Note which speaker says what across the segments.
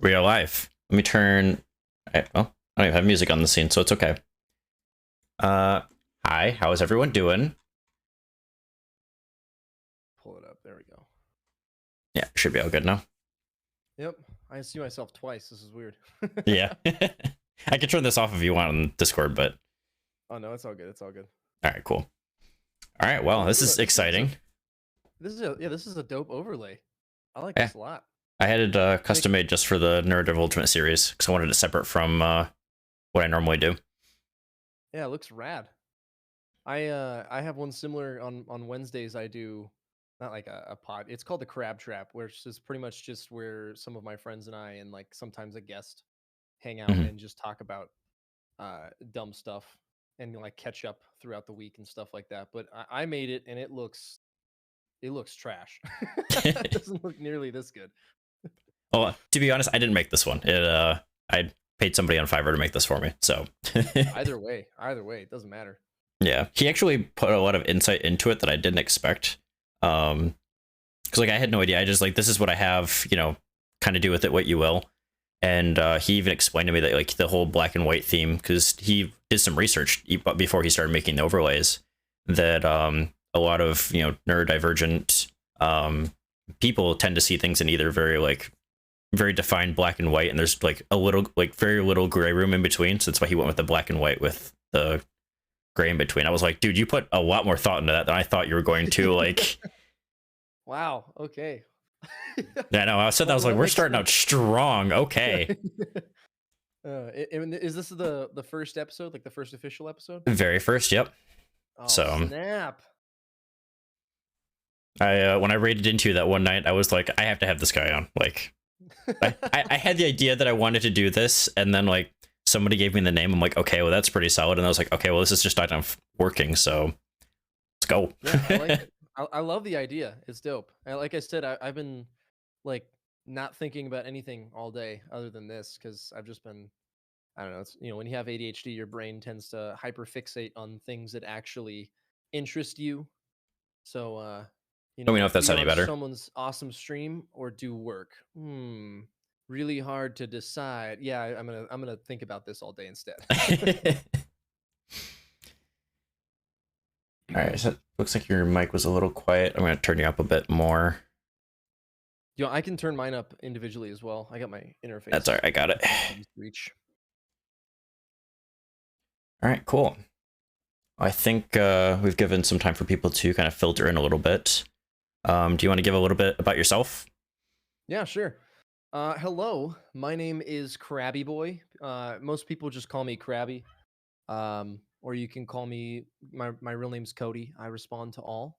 Speaker 1: We are live. Let me turn. Well, I don't even have music on the scene, so it's okay. Hi. How is everyone doing?
Speaker 2: Pull it up. There we go.
Speaker 1: Yeah, should be all good now.
Speaker 2: Yep. I see myself twice. This is weird.
Speaker 1: Yeah. I can turn this off if you want on Discord, but.
Speaker 2: Oh no, it's all good. It's all good.
Speaker 1: All right, cool. All right, well, this is exciting.
Speaker 2: This is a dope overlay. I like
Speaker 1: Yeah.
Speaker 2: this a lot.
Speaker 1: I had it custom made just for the NeuroDivulgement series because I wanted it separate from what I normally do.
Speaker 2: Yeah, it looks rad. I have one similar on Wednesdays. I do not like a pod. It's called the Crab Trap, which is pretty much just where some of my friends and I and like sometimes a guest hang out and just talk about dumb stuff and like catch up throughout the week and stuff like that. But I made it and it looks trash. It doesn't look nearly this good.
Speaker 1: Well, to be honest, I didn't make this one. I paid somebody on Fiverr to make this for me. So
Speaker 2: either way, it doesn't matter.
Speaker 1: Yeah, he actually put a lot of insight into it that I didn't expect. Because like I had no idea. I just like, this is what I have, you know, kind of do with it what you will. And he even explained to me that like the whole black and white theme, because he did some research before he started making the overlays, that a lot of, you know, neurodivergent people tend to see things in either very defined black and white, and there's like a little, like very little gray room in between. So that's why he went with the black and white with the gray in between. I was like, dude, you put a lot more thought into that than I thought you were going to. Like,
Speaker 2: wow. Okay.
Speaker 1: Yeah, no, I said that. I was like, we're starting out strong. Okay.
Speaker 2: Is this the first episode, like the first official episode?
Speaker 1: Very first, yep.
Speaker 2: Oh,
Speaker 1: so
Speaker 2: snap.
Speaker 1: When I raided into that one night, I was like, I have to have this guy on. Like, I had the idea that I wanted to do this, and then like somebody gave me the name. I'm like, okay, well that's pretty solid. And I was like, okay, well this is just not working, so let's go.
Speaker 2: Yeah, I like it. I love the idea. It's dope. Like I said, I've been like not thinking about anything all day other than this because I've just been, I don't know. It's, you know, when you have ADHD, your brain tends to hyperfixate on things that actually interest you. So, you
Speaker 1: Let me
Speaker 2: know,
Speaker 1: know if that's
Speaker 2: be
Speaker 1: any
Speaker 2: on
Speaker 1: better.
Speaker 2: someone's awesome stream or do work. Really hard to decide. Yeah, I'm gonna think about this all day instead.
Speaker 1: All right, so it looks like your mic was a little quiet. I'm going to turn you up a bit more.
Speaker 2: You know, I can turn mine up individually as well. I got my interface.
Speaker 1: That's all right. I got it.
Speaker 2: Reach.
Speaker 1: All right, cool. I think we've given some time for people to kind of filter in a little bit. Do you want to give a little bit about yourself?
Speaker 2: Yeah, sure. Hello, my name is KrabbyBoii. Most people just call me Krabby. Or you can call me, my real name's Cody. I respond to all.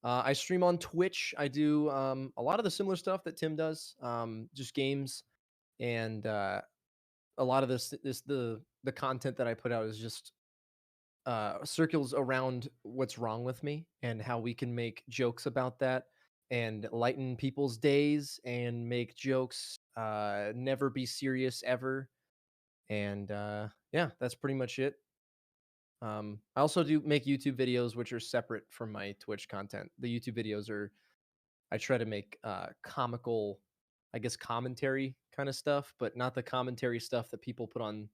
Speaker 2: I stream on Twitch. I do a lot of the similar stuff that Tim does, just games, and a lot of the content that I put out is just circles around what's wrong with me and how we can make jokes about that and lighten people's days and make jokes, never be serious ever. And yeah, that's pretty much it. I also do make YouTube videos, which are separate from my Twitch content. The YouTube videos are, I try to make comical, I guess, commentary kind of stuff, but not the commentary stuff that people put on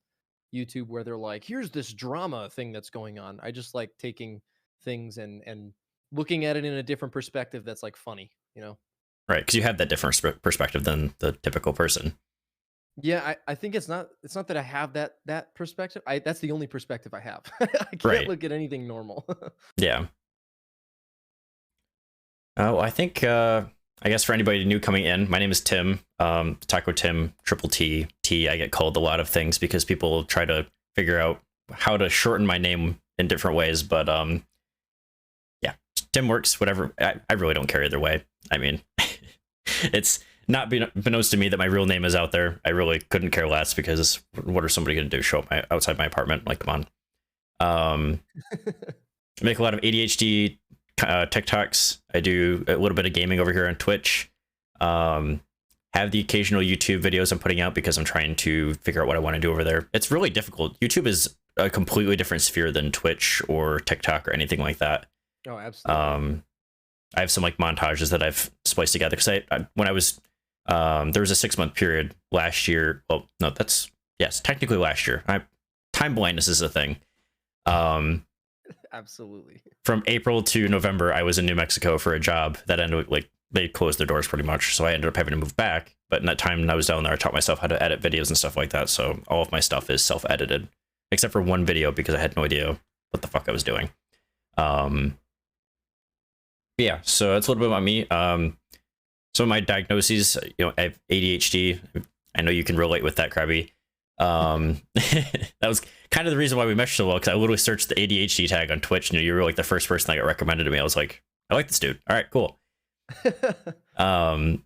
Speaker 2: YouTube where they're like, here's this drama thing that's going on. I just like taking things and looking at it in a different perspective that's like funny, you know?
Speaker 1: Right, because you have that different perspective than the typical person.
Speaker 2: Yeah, I think it's not that I have that perspective. That's the only perspective I have. I can't
Speaker 1: Right.
Speaker 2: look at anything normal.
Speaker 1: Yeah. Oh, I think I guess for anybody new coming in, my name is Tim. TheTacoTim, triple T. I get called a lot of things because people try to figure out how to shorten my name in different ways. But yeah, Tim works. Whatever. I really don't care either way. I mean, it's not beknownst to me that my real name is out there. I really couldn't care less because what are somebody going to do? Show up outside my apartment? Like, come on. I make a lot of ADHD TikToks. I do a little bit of gaming over here on Twitch. Have the occasional YouTube videos I'm putting out because I'm trying to figure out what I want to do over there. It's really difficult. YouTube is a completely different sphere than Twitch or TikTok or anything like that.
Speaker 2: Oh, absolutely.
Speaker 1: I have some like montages that I've spliced together because when I was There was a 6-month period last year. Well, no, that's yes, technically last year. Time blindness is a thing.
Speaker 2: Absolutely.
Speaker 1: From April to November, I was in New Mexico for a job that ended up, like, they closed their doors pretty much, so I ended up having to move back. But in that time when I was down there, I taught myself how to edit videos and stuff like that. So all of my stuff is self-edited, except for one video because I had no idea what the fuck I was doing. Yeah, so that's a little bit about me. Some of my diagnoses, I have ADHD. I know you can relate with that, Krabby. That was kind of the reason why we meshed so well, because I literally searched the ADHD tag on Twitch, and you were like the first person that got recommended to me. I was like, I like this dude. All right, cool. I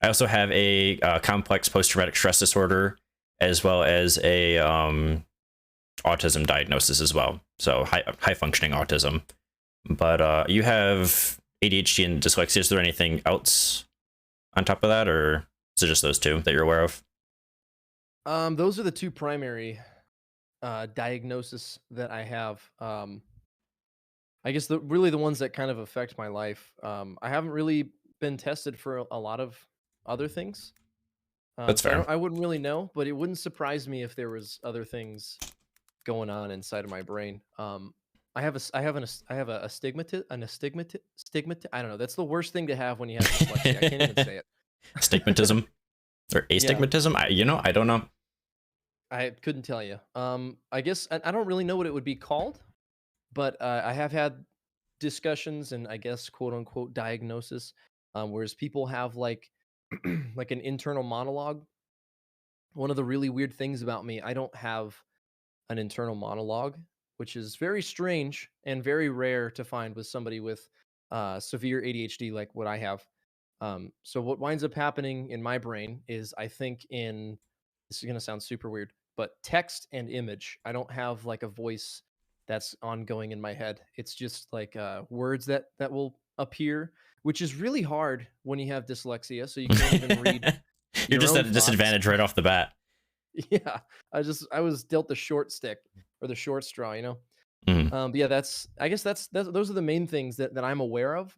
Speaker 1: also have a complex post-traumatic stress disorder, as well as a autism diagnosis as well. So high functioning autism. But you have ADHD and dyslexia. Is there anything else on top of that, or is it just those two that you're aware of?
Speaker 2: Those are the two primary diagnoses that I have. I guess really the ones that kind of affect my life. I haven't really been tested for a lot of other things.
Speaker 1: That's
Speaker 2: So
Speaker 1: fair.
Speaker 2: I wouldn't really know, but it wouldn't surprise me if there was other things going on inside of my brain. I have a astigmat. I don't know. That's the worst thing to have when you have dyslexia. I can't even say it.
Speaker 1: Stigmatism or
Speaker 2: Yeah,
Speaker 1: astigmatism? I don't know.
Speaker 2: I couldn't tell you. I guess I don't really know what it would be called, but I have had discussions and I guess quote unquote diagnosis, whereas people have like like an internal monologue. One of the really weird things about me, I don't have an internal monologue, which is very strange and very rare to find with somebody with severe ADHD like what I have. So what winds up happening in my brain is I think in this is gonna sound super weird, but text and image. I don't have like a voice that's ongoing in my head. It's just like words that will appear, which is really hard when you have dyslexia. So you can't even read
Speaker 1: You're
Speaker 2: your
Speaker 1: just
Speaker 2: own
Speaker 1: at a
Speaker 2: thoughts.
Speaker 1: disadvantage right off the bat.
Speaker 2: Yeah, I was dealt the short stick or the short straw, you know.
Speaker 1: Mm,
Speaker 2: But yeah, I guess that's those are the main things that I'm aware of.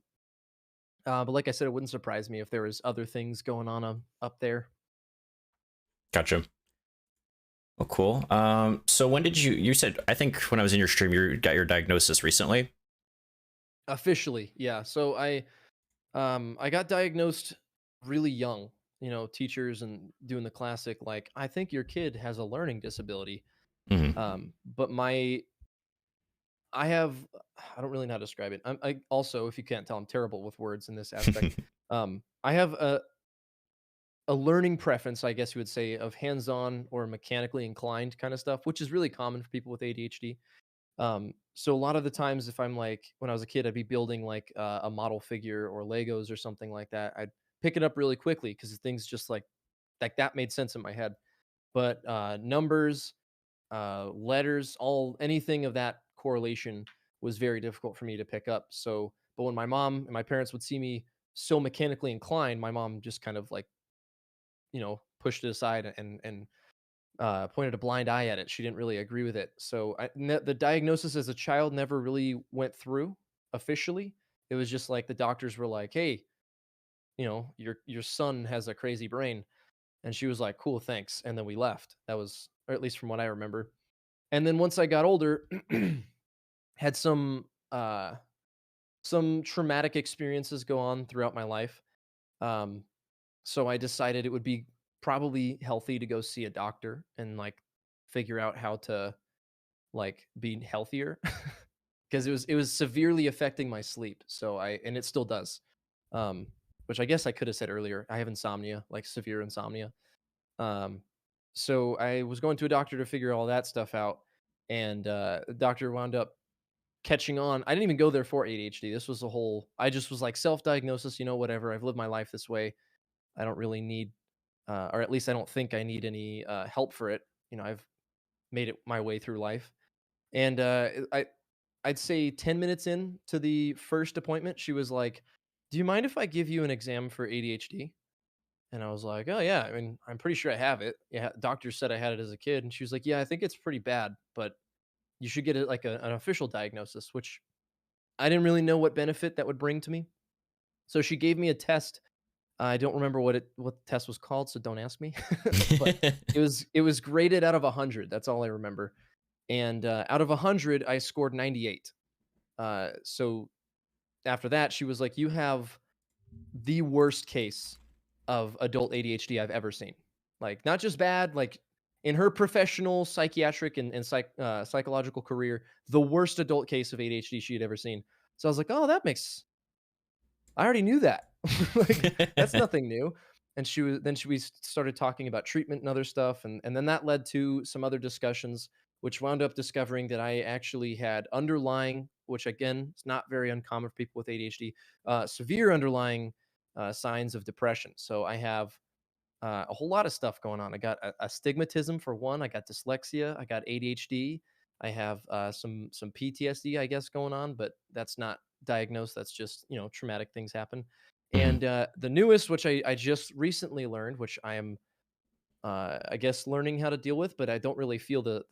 Speaker 2: But like I said, it wouldn't surprise me if there was other things going on up there.
Speaker 1: gotcha. Well, cool. So when did you said, I think when I was in your stream, you got your diagnosis recently?
Speaker 2: Officially, yeah. So I got diagnosed really young. You know, teachers and doing the classic like, I think your kid has a learning disability.
Speaker 1: Mm.
Speaker 2: But I have I don't really know how to describe it. I also, if you can't tell, I'm terrible with words in this aspect. I have a learning preference, I guess you would say, of hands-on or mechanically inclined kind of stuff, which is really common for people with ADHD. So a lot of the times, if I'm like when I was a kid, I'd be building like a model figure or Legos or something like that. I'd pick it up really quickly because things just like that made sense in my head. But numbers, letters, all anything of that correlation was very difficult for me to pick up. So, but when my mom and my parents would see me so mechanically inclined, my mom just kind of like pushed it aside and pointed a blind eye at it. She didn't really agree with it. So the diagnosis as a child never really went through officially. It was just like the doctors were like, "Hey, your son has a crazy brain," and she was like, "Cool, thanks." And then we left. That was, or at least from what I remember. And then once I got older, had some traumatic experiences go on throughout my life. Um, so I decided it would be probably healthy to go see a doctor and like figure out how to like be healthier because it was severely affecting my sleep. So and it still does. Um, which I guess I could have said earlier. I have insomnia, like severe insomnia. Um, so I was going to a doctor to figure all that stuff out, and the doctor wound up catching on. I didn't even go there for ADHD. This was a whole. I just was like self-diagnosis. Whatever. I've lived my life this way. I don't really need, or at least I don't think I need any help for it. I've made it my way through life, and I'd say 10 minutes in to the first appointment, she was like, "Do you mind if I give you an exam for ADHD?" And I was like, "Oh yeah, I mean, I'm pretty sure I have it. Yeah, doctor said I had it as a kid." And she was like, "Yeah, I think it's pretty bad, but you should get it like an official diagnosis," which I didn't really know what benefit that would bring to me. So she gave me a test I don't remember what the test was called, so don't ask me. But it was graded out of 100. That's all I remember. And out of 100, I scored 98. So after that, she was like, "You have the worst case of adult ADHD I've ever seen. Like, not just bad, like in her professional psychiatric and psychological career, the worst adult case of ADHD she had ever seen." So I was like, "Oh, that makes I already knew that. Like, that's nothing new." And we started talking about treatment and other stuff, and then that led to some other discussions, which wound up discovering that I actually had underlying, which again is not very uncommon for people with ADHD, severe underlying signs of depression. So I have a whole lot of stuff going on. I got astigmatism for one. I got dyslexia. I got ADHD. I have some PTSD, I guess, going on, but that's not diagnosed. That's just traumatic things happen.
Speaker 1: Mhm.
Speaker 2: And the newest, which I just recently learned, which I am I guess learning how to deal with, but I don't really feel the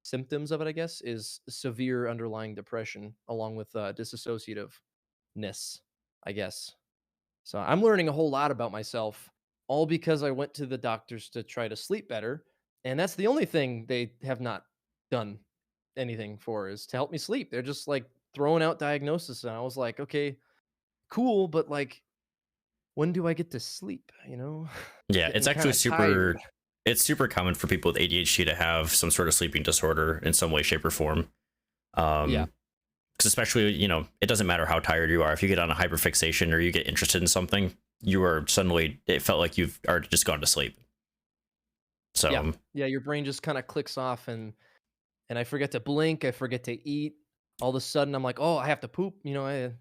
Speaker 2: symptoms of it. I guess is severe underlying depression along with disassociativeness. I guess. So I'm learning a whole lot about myself, all because I went to the doctors to try to sleep better. And that's the only thing they have not done anything for is to help me sleep. They're just like throwing out diagnosis. And I was like, okay, cool. But like, when do I get to sleep?
Speaker 1: Yeah, it's
Speaker 2: Getting kind
Speaker 1: actually
Speaker 2: of tired.
Speaker 1: it's super common for people with ADHD to have some sort of sleeping disorder in some way, shape, or form.
Speaker 2: Yeah.
Speaker 1: 'Cause especially, it doesn't matter how tired you are. If you get on a hyperfixation or you get interested in something, it felt like you've already just gone to sleep. So,
Speaker 2: Yeah. Yeah. Your brain just kind of clicks off and I forget to blink. I forget to eat. All of a sudden I'm like, oh, I have to poop. I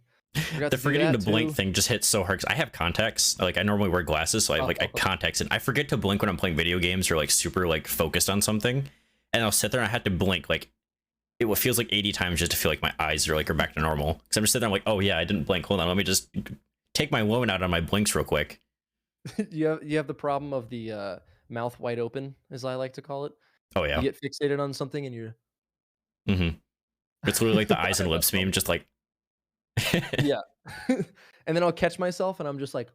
Speaker 2: forgot
Speaker 1: the
Speaker 2: to do
Speaker 1: forgetting to
Speaker 2: that
Speaker 1: blink
Speaker 2: too.
Speaker 1: thing just hits so hard. 'Cause I have contacts. Like, I normally wear glasses, so I
Speaker 2: Oh,
Speaker 1: contacts, and I forget to blink when I'm playing video games or like super like focused on something. And I'll sit there and I have to blink like it feels like 80 times just to feel like my eyes are back to normal. Because I'm just sitting there, I'm like, oh yeah, I didn't blink. Hold on, let me just take my loan out on my blinks real quick.
Speaker 2: you have the problem of the, mouth wide open, as I like to call it.
Speaker 1: Oh
Speaker 2: You
Speaker 1: yeah.
Speaker 2: get fixated on something and you're
Speaker 1: hmm It's literally like the eyes
Speaker 2: I
Speaker 1: and
Speaker 2: have that
Speaker 1: lips meme,
Speaker 2: problem.
Speaker 1: just like.
Speaker 2: Yeah. And then I'll catch myself and I'm just like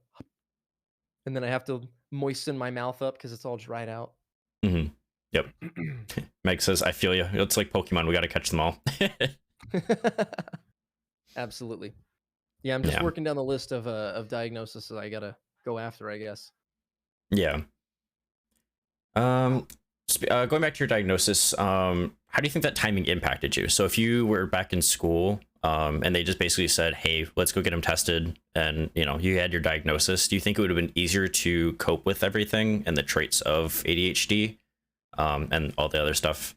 Speaker 2: and then I have to moisten my mouth up because it's all dried out.
Speaker 1: hmm Yep. Meg says, I feel you. It's like Pokemon. We got to catch them all.
Speaker 2: Absolutely. Yeah, I'm just
Speaker 1: Yeah.
Speaker 2: working down the list of diagnoses that I gotta go after, I guess.
Speaker 1: Yeah. Um, Going back to your diagnosis, how do you think that timing impacted you? So if you were back in school, and they just basically said, "Hey, let's go get him tested," and you had your diagnosis, do you think it would have been easier to cope with everything and the traits of ADHD, and all the other stuff,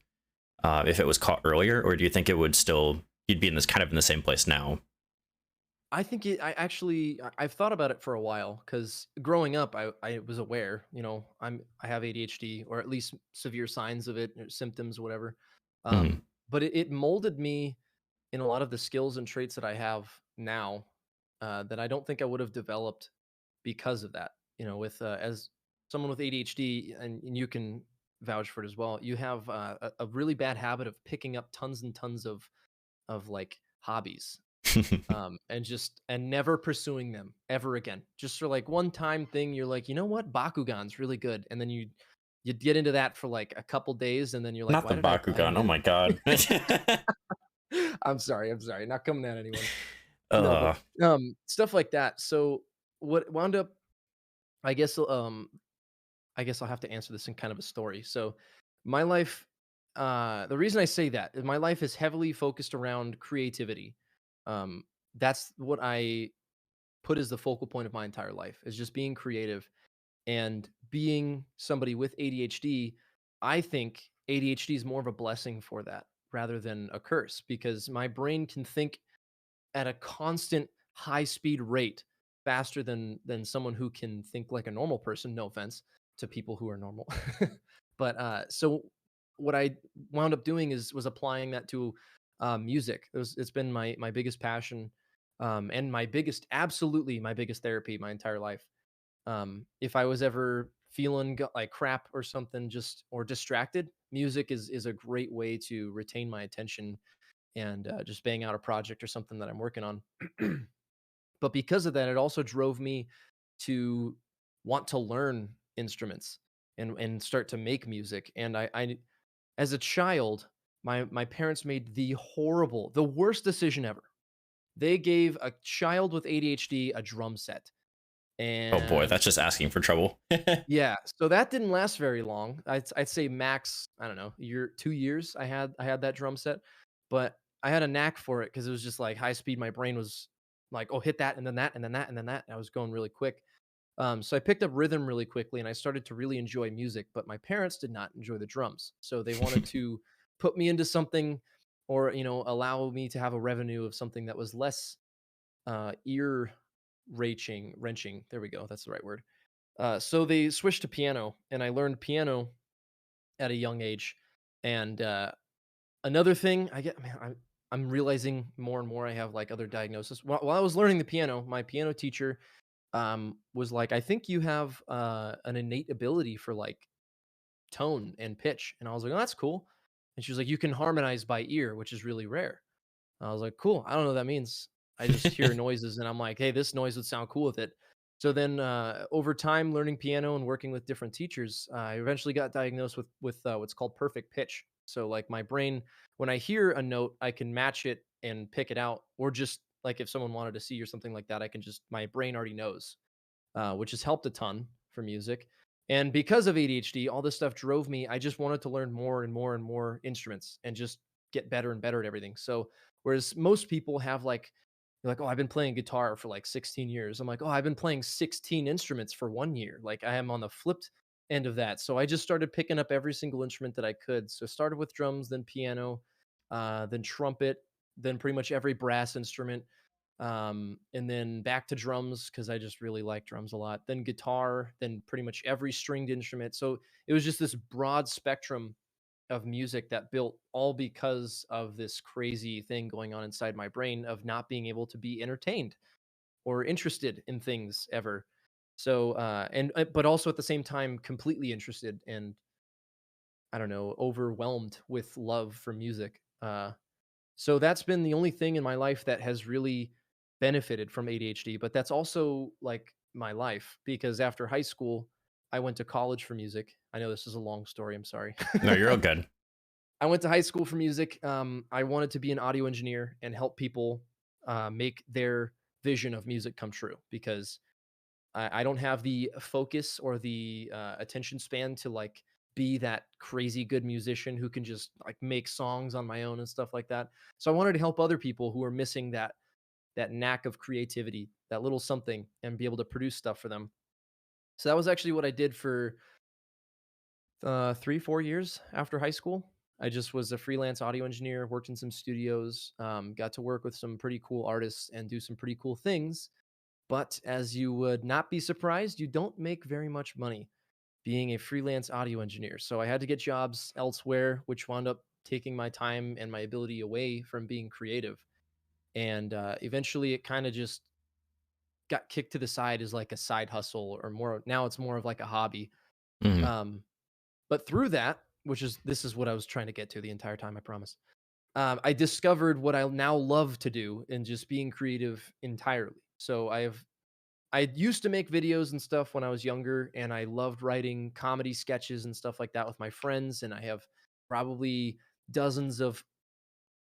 Speaker 1: if it was caught earlier, or do you think it would still you'd be in this kind of in the same place now?
Speaker 2: I think I've thought about it for a while because growing up, I was aware, I have ADHD or at least severe signs of it, or symptoms, whatever.
Speaker 1: hmm
Speaker 2: But it molded me in a lot of the skills and traits that I have now that I don't think I would have developed because of that. With as someone with ADHD, and you can vouch for it as well, you have a really bad habit of picking up tons and tons of like hobbies and never pursuing them ever again. Just for like one time thing, you're like, you know what, Bakugan's really good, and then you get into that for like a couple days, and then you're like,
Speaker 1: Not
Speaker 2: why
Speaker 1: the
Speaker 2: did I buy
Speaker 1: Bakugan. Oh
Speaker 2: that?
Speaker 1: my god.
Speaker 2: I'm sorry, not coming at anyone. No, but
Speaker 1: uh,
Speaker 2: stuff like that. So what wound up, I guess, I guess I'll have to answer this in kind of a story. So my life, the reason I say that is my life is heavily focused around creativity. Um, that's what I put as the focal point of my entire life is just being creative and being somebody with ADHD. I think ADHD is more of a blessing for that rather than a curse because my brain can think at a constant high speed rate faster than someone who can think like a normal person. No offense to people who are normal. But so what I wound up doing was applying that to music. It's been my biggest passion, and absolutely my biggest therapy my entire life. If I was ever feeling like crap or something, just or distracted, music is a great way to retain my attention and just bang out a project or something that I'm working on. But because of that, it also drove me to want to learn instruments and start to make music. And I as a child, my parents made the worst decision ever. They gave a child with ADHD a drum set.
Speaker 1: Oh boy,
Speaker 2: And
Speaker 1: that's just asking for trouble.
Speaker 2: yeah, so that didn't last very long. I'd say max, I don't know, 2 years. I had that drum set, but I had a knack for it because it was just like high speed. My brain was like, oh, hit that, and then that, and then that, and then that. And I was going really quick. So I picked up rhythm really quickly, and I started to really enjoy music. But my parents did not enjoy the drums, so they wanted to put me into something, or allow me to have a revenue of something that was less ear wrenching. There we go. That's the right word. So they switched to piano, and I learned piano at a young age. And another thing, I'm realizing more and more I have like other diagnoses. While I was learning the piano, my piano teacher was like, "I think you have an innate ability for like tone and pitch." And I was like, "Oh, that's cool." And she was like, "You can harmonize by ear, which is really rare." I was like, "Cool. I don't know what that means." I just hear noises and I'm like, "Hey, this noise would sound cool with it." So then, over time, learning piano and working with different teachers, I eventually got diagnosed with what's called perfect pitch. So like my brain, when I hear a note, I can match it and pick it out, or just like if someone wanted to see or something like that, I can just my brain already knows, which has helped a ton for music. And because of ADHD, all this stuff drove me. I just wanted to learn more and more and more instruments and just get better and better at everything. So whereas most people have like, they're like, oh, I've been playing guitar for like 16 years. I'm like, oh, I've been playing 16 instruments for 1 year. Like I am on the flipped end of that. So I just started picking up every single instrument that I could. So started with drums, then piano, then trumpet, then pretty much every brass instrument, and then back to drums because I just really like drums a lot. Then guitar, then pretty much every stringed instrument. So it was just this broad spectrum of music that built all because of this crazy thing going on inside my brain of not being able to be entertained or interested in things ever. So but also at the same time completely interested and, I don't know, overwhelmed with love for music. So that's been the only thing in my life that has really benefited from ADHD, but that's also like my life because after high school, I went to college for music. I know this is a long story. I'm sorry.
Speaker 1: No, you're all good.
Speaker 2: I went to high school for music. I wanted to be an audio engineer and help people make their vision of music come true because I don't have the focus or the attention span to like be that crazy good musician who can just like make songs on my own and stuff like that. So I wanted to help other people who are missing that knack of creativity, that little something, and be able to produce stuff for them. So that was actually what I did for 3 4 years after high school. I just was a freelance audio engineer, worked in some studios, got to work with some pretty cool artists and do some pretty cool things. But as you would not be surprised, you don't make very much money being a freelance audio engineer. So I had to get jobs elsewhere, which wound up taking my time and my ability away from being creative. And eventually it kind of just got kicked to the side as like a side hustle or more. Now it's more of like a hobby.
Speaker 1: Mhm.
Speaker 2: Um, but through that, this is what I was trying to get to the entire time, I promise. I discovered what I now love to do in just being creative entirely. So I used to make videos and stuff when I was younger, and I loved writing comedy sketches and stuff like that with my friends. And I have probably dozens of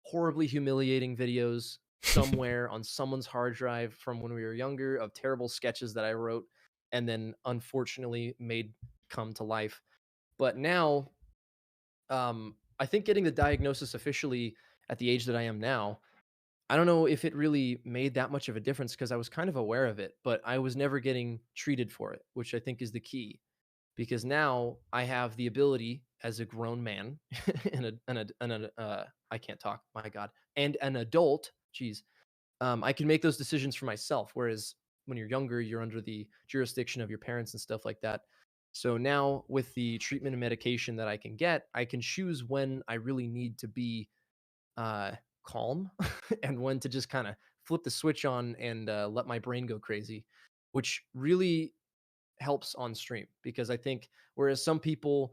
Speaker 2: horribly humiliating videos somewhere on someone's hard drive from when we were younger of terrible sketches that I wrote and then unfortunately made come to life. But now, I think getting the diagnosis officially at the age that I am now, I don't know if it really made that much of a difference because I was kind of aware of it, but I was never getting treated for it, which I think is the key. Because now I have the ability as a grown man I can't talk, my God, and an adult, geez, I can make those decisions for myself. Whereas when you're younger, you're under the jurisdiction of your parents and stuff like that. So now with the treatment and medication that I can get, I can choose when I really need to be uh, calm and when to just kind of flip the switch on and let my brain go crazy, which really helps on stream because I think whereas some people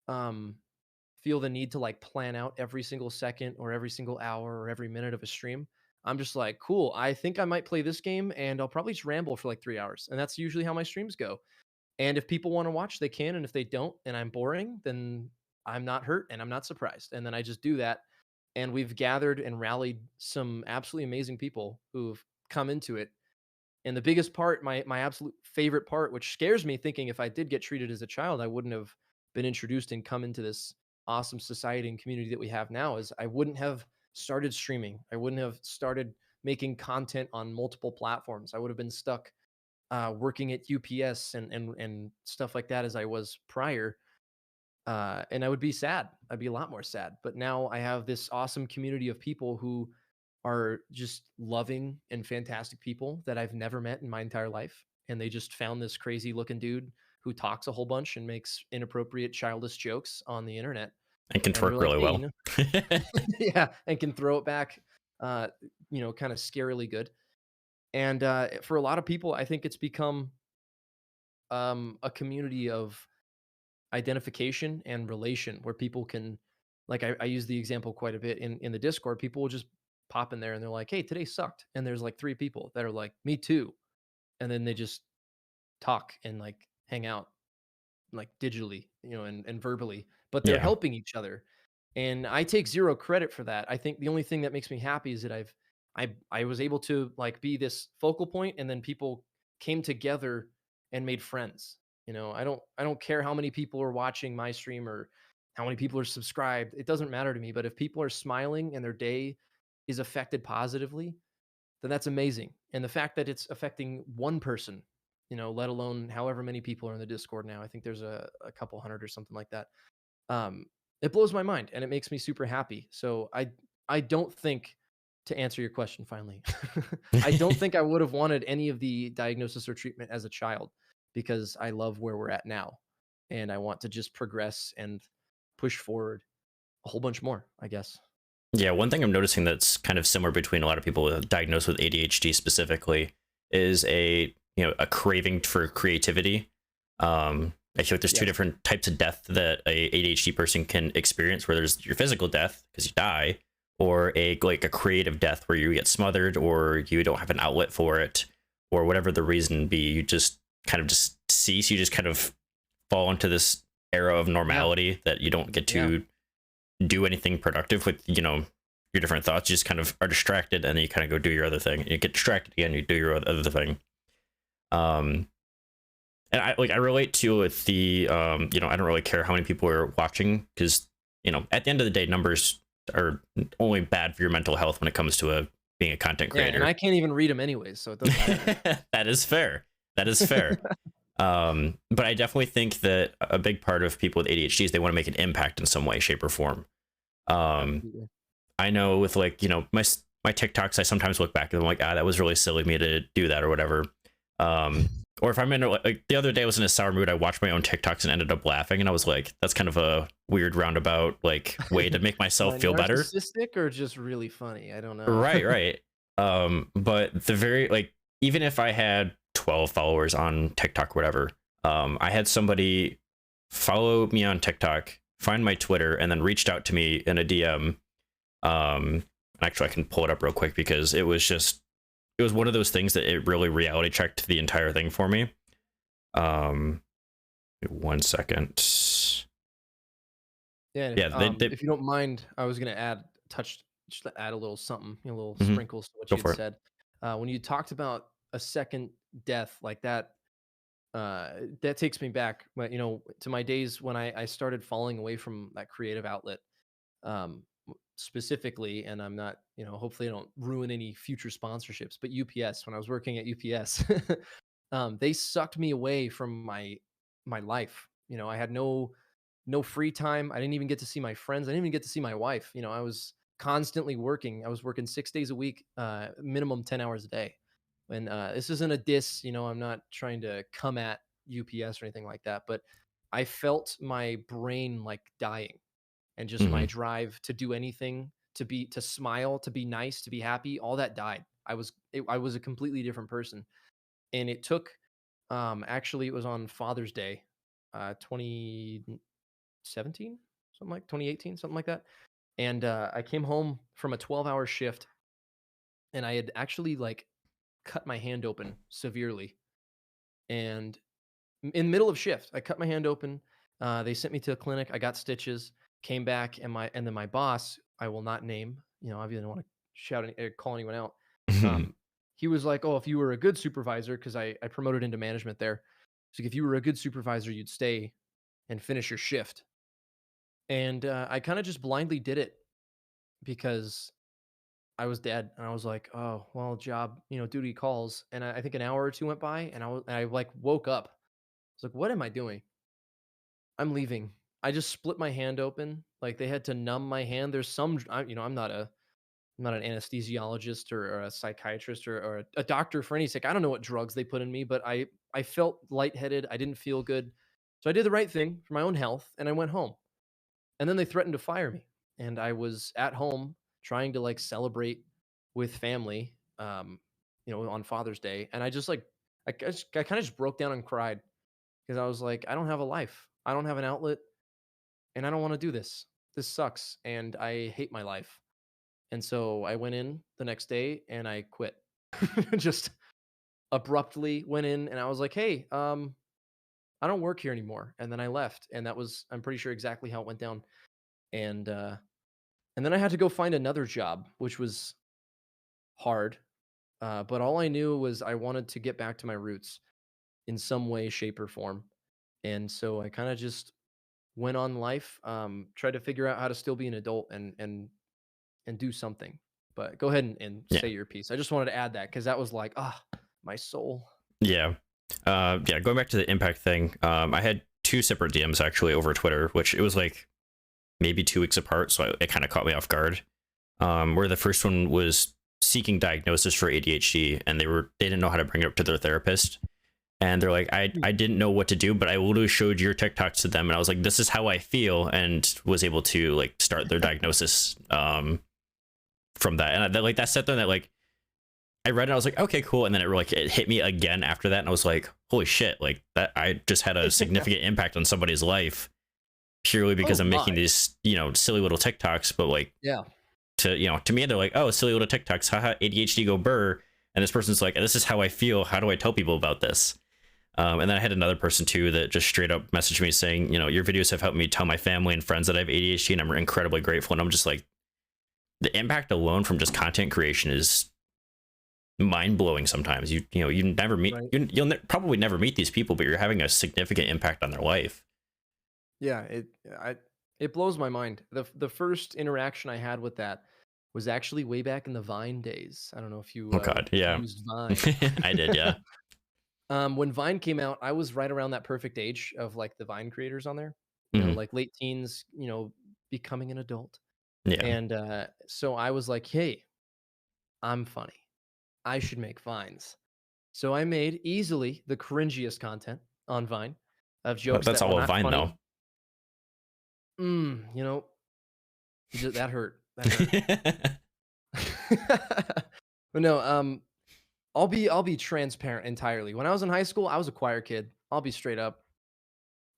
Speaker 2: um, feel the need to like plan out every single second or every single hour or every minute of a stream, I'm just like, cool. I think I might play this game and I'll probably just ramble for like 3 hours. And that's usually how my streams go. And if people want to watch, they can. And if they don't, and I'm boring, then I'm not hurt and I'm not surprised. And then I just do that. And we've gathered and rallied some absolutely amazing people who've come into it. And the biggest part, my absolute favorite part, which scares me, thinking if I did get treated as a child, I wouldn't have been introduced and come into this awesome society and community that we have now, is I wouldn't have started streaming. I wouldn't have started making content on multiple platforms. I would have been stuck working at UPS and stuff like that as I was prior. And I would be sad. I'd be a lot more sad. But now I have this awesome community of people who are just loving and fantastic people that I've never met in my entire life. And they just found this crazy looking dude who talks a whole bunch and makes inappropriate, childish jokes on the internet.
Speaker 1: And can
Speaker 2: And they're
Speaker 1: twerk
Speaker 2: like,
Speaker 1: really
Speaker 2: hey,
Speaker 1: well.
Speaker 2: yeah, and can throw it back, kind of scarily good. And for a lot of people, I think it's become a community of identification and relation where people can, like, I use the example quite a bit in the Discord. People will just pop in there and they're like, hey, today sucked. And there's like three people that are like, me too. And then they just talk and like hang out like digitally, and verbally, but they're
Speaker 1: Yeah.
Speaker 2: helping each other. And I take zero credit for that. I think the only thing that makes me happy is that I was able to like be this focal point, and then people came together and made friends. I don't care how many people are watching my stream or how many people are subscribed. It doesn't matter to me, but if people are smiling and their day is affected positively, then that's amazing. And the fact that it's affecting one person, let alone however many people are in the Discord now. I think there's a couple hundred or something like that. Um, it blows my mind and it makes me super happy. So I don't think, to answer your question finally, I don't think I would have wanted any of the diagnosis or treatment as a child, because I love where we're at now. And I want to just progress and push forward a whole bunch more, I guess.
Speaker 1: Yeah, one thing I'm noticing that's kind of similar between a lot of people diagnosed with ADHD specifically is a craving for creativity. I feel like there's two
Speaker 2: Yes.
Speaker 1: different types of death that a ADHD person can experience, where there's your physical death because you die, or a creative death where you get smothered or you don't have an outlet for it, or whatever the reason be, you just kind of just cease. You just kind of fall into this era of
Speaker 2: Yeah.
Speaker 1: normality that you don't get
Speaker 2: Yeah.
Speaker 1: to do anything productive with, your different thoughts. You just kind of are distracted and then you kind of go do your other thing. You get distracted again, you do your other thing. Um, and I relate to with the, I don't really care how many people are watching, because, at the end of the day, numbers are only bad for your mental health when it comes to being a content
Speaker 2: Yeah. And
Speaker 1: creator.
Speaker 2: I can't even read them anyways. So it doesn't matter.
Speaker 1: That is fair. That is fair. But I definitely think that a big part of people with ADHD is they want to make an impact in some way, shape, or form.
Speaker 2: Absolutely.
Speaker 1: I know with my TikToks, I sometimes look back and I'm like, that was really silly of me to do that or whatever. Or if I'm in like the other day I was in a sour mood, I watched my own TikToks and ended up laughing, and I was like, that's kind of a weird roundabout like way to make myself
Speaker 2: Like
Speaker 1: feel better.
Speaker 2: narcissistic or just really funny? I don't know.
Speaker 1: Right. But the very even if I had 12 followers on TikTok, or whatever, I had somebody follow me on TikTok, find my Twitter, and then reached out to me in a DM. Actually, I can pull it up real quick because it was one of those things that it really reality checked the entire thing for me. 1 second.
Speaker 2: Yeah.
Speaker 1: Yeah,
Speaker 2: If you don't mind, I was gonna just to add a little something, a little
Speaker 1: Mhm.
Speaker 2: sprinkles to what
Speaker 1: Go
Speaker 2: you had
Speaker 1: for it.
Speaker 2: said. When you talked about a second death like that, that takes me back, to my days when I started falling away from that creative outlet, specifically. And I'm not, hopefully I don't ruin any future sponsorships, but UPS, when I was working at UPS, they sucked me away from my life. I had no free time. I didn't even get to see my friends. I didn't even get to see my wife. I was constantly working. I was working 6 days a week, minimum 10 hours a day. And this isn't a diss, I'm not trying to come at UPS or anything like that, but I felt my brain like dying, and just my
Speaker 1: Hmm.
Speaker 2: drive to do anything, to smile, to be nice, to be happy, all that died. I was a completely different person. And it took, actually it was on Father's Day, 2017, something like 2018, something like that. And I came home from a 12-hour shift, and I had actually like cut my hand open severely. And in the middle of shift, I cut my hand open. They sent me to a clinic. I got stitches. Came back, and then my boss, I will not name. I really don't want to call anyone out. He was like, "Oh, if you were a good supervisor, because I promoted into management there. So if you were a good supervisor, you'd stay and finish your shift." And I kind of just blindly did it because I was dead, and I was like, "Oh, well, job, duty calls." And I think an hour or two went by, and I like woke up. I was like, "What am I doing? I'm leaving." I just split my hand open. Like they had to numb my hand. There's I'm not an anesthesiologist or a psychiatrist or a doctor for any sake. I don't know what drugs they put in me, but I felt lightheaded. I didn't feel good. So I did the right thing for my own health and I went home. And then they threatened to fire me. And I was at home trying to like celebrate with family on Father's Day. And I just like I kind of just broke down and cried because I was like, I don't have a life. I don't have an outlet and I don't want to do this. This sucks and I hate my life. And so I went in the next day and I quit. Just abruptly went in and I was like, "Hey, I don't work here anymore." And then I left. And that was, I'm pretty sure, exactly how it went down. And and then I had to go find another job, which was hard. But all I knew was I wanted to get back to my roots in some way, shape, or form. And so I kind of just went on life, tried to figure out how to still be an adult and do something. But go ahead and
Speaker 1: Yeah.
Speaker 2: say your piece. I just wanted to add that because that was like, my soul.
Speaker 1: Yeah. Yeah. Going back to the impact thing, I had two separate DMs actually over Twitter, which it was like maybe 2 weeks apart. So it kind of caught me off guard. Where the first one was seeking diagnosis for ADHD and they didn't know how to bring it up to their therapist. And they're like, I didn't know what to do, but I literally showed your TikToks to them. And I was like, this is how I feel, and was able to like start their diagnosis from that. And that's something that like I read and I was like, okay, cool. And then it hit me again after that. And I was like, holy shit, like that I just had a significant impact on somebody's life purely because I'm making these, silly little TikToks. But like,
Speaker 2: yeah,
Speaker 1: to me, they're like, oh, silly little TikToks, haha, ADHD go burr. And this person's like, this is how I feel. How do I tell people about this? And then I had another person too that just straight up messaged me saying, your videos have helped me tell my family and friends that I have ADHD, and I'm incredibly grateful. And I'm just like, the impact alone from just content creation is mind blowing. Sometimes you never meet, right. You'll probably never meet these people, but you're having a significant impact on their life.
Speaker 2: Yeah, it blows my mind. The first interaction I had with that was actually way back in the Vine days. I don't know if you used Vine.
Speaker 1: I did, yeah.
Speaker 2: When Vine came out, I was right around that perfect age of like the Vine creators on there, like late teens, becoming an adult.
Speaker 1: Yeah.
Speaker 2: And so I was like, hey, I'm funny. I should make Vines. So I made easily the cringiest content on Vine of jokes.
Speaker 1: That's all of Vine
Speaker 2: funny. Though. That hurt. That hurt. But no, I'll be transparent entirely. When I was in high school, I was a choir kid. I'll be straight up.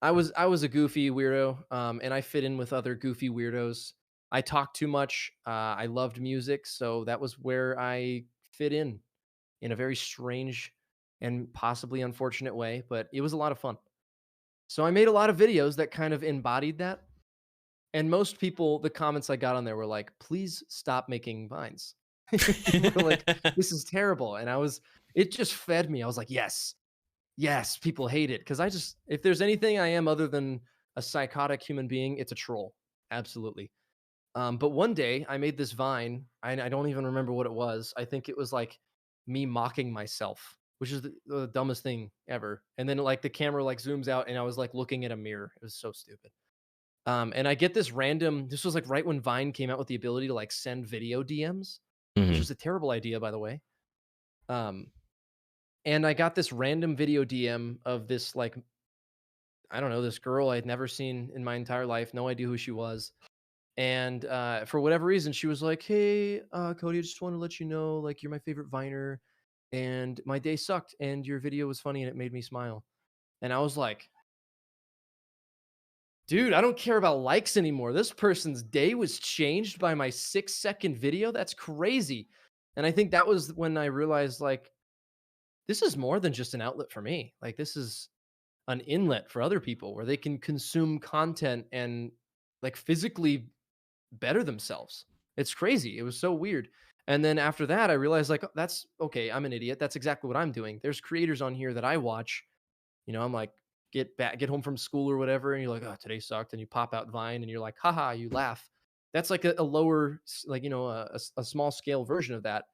Speaker 2: I was a goofy weirdo, and I fit in with other goofy weirdos. I talked too much. I loved music, so that was where I fit in a very strange and possibly unfortunate way, but it was a lot of fun. So I made a lot of videos that kind of embodied that. And most people, the comments I got on there were like, please stop making Vines. People were like, this is terrible. And it just fed me. I was like, yes, people hate it. Cause if there's anything I am other than a psychotic human being, it's a troll. Absolutely. But one day I made this Vine. I don't even remember what it was. I think it was like me mocking myself, which is the dumbest thing ever. And then like the camera like zooms out and I was like looking at a mirror. It was so stupid. And I get this was like right when Vine came out with the ability to like send video DMs, which was a terrible idea, by the way. And I got this random video DM of this, like, I don't know, this girl I'd never seen in my entire life. No idea who she was. And for whatever reason, she was like, hey, Cody, I just want to let you know, like, you're my favorite Viner. And my day sucked. And your video was funny and it made me smile. And I was like, dude, I don't care about likes anymore. This person's day was changed by my 6-second video. That's crazy. And I think that was when I realized, like, this is more than just an outlet for me. Like, this is an inlet for other people where they can consume content and, like, physically better themselves. It's crazy. It was so weird. And then after that, I realized, like, "Oh, that's okay. I'm an idiot. That's exactly what I'm doing." There's creators on here that I watch. I'm like, get home from school or whatever, and you're like, "Oh, today sucked," and you pop out Vine, and you're like, "Haha," you laugh. That's like a lower, like, a small scale version of that.